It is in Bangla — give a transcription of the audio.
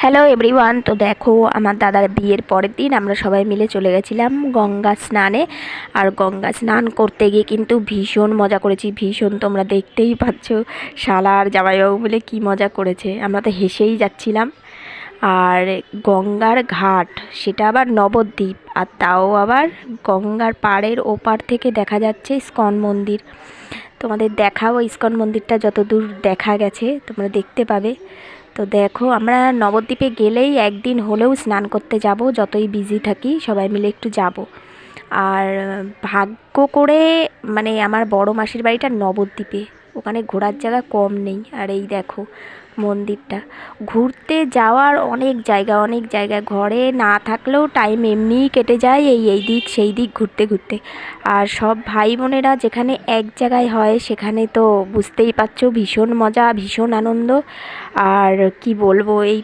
Hello everyone. তো দেখো, আমার দাদার বিয়ের পরের দিন আমরা সবাই মিলে চলে গেছিলাম গঙ্গা স্নানে। আর গঙ্গা স্নান করতে গিয়ে কিন্তু ভীষণ মজা করেছি, ভীষণ। তোমরা দেখতেই পাচ্ছ শালা আর জামাইবাবু বলে কী মজা করেছে, আমরা তো হেসেই যাচ্ছিলাম। আর গঙ্গার ঘাট, সেটা আবার নবদ্বীপ, আর তাও আবার গঙ্গার পাড়ের ওপার থেকে দেখা যাচ্ছে ইস্কন মন্দির। তোমাদের দেখাবো ইস্কন মন্দিরটা, যতদূর দেখা গেছে তোমরা দেখতে পাবে। তো দেখো, আমরা নবদ্বীপে গেলেই একদিন হলেও স্নান করতে যাব, যতই বিজি থাকি সবাই মিলে একটু যাব। আর ভাগ্য করে মানে আমার বড় মাসির বাড়িটা নবদ্বীপে, ওখানে ঘোরার জায়গা কম নেই। আর এই দেখো মন্দিরটা, ঘুরতে যাওয়ার অনেক জায়গা, অনেক জায়গা। ঘরে না থাকলেও টাইম এমনিই কেটে যায় এই দিক সেই দিক ঘুরতে ঘুরতে। আর সব ভাই বোনেরা যেখানে এক জায়গায় হয় সেখানে তো বুঝতেই পারছো ভীষণ মজা, ভীষণ আনন্দ। আর কি বলবো, এই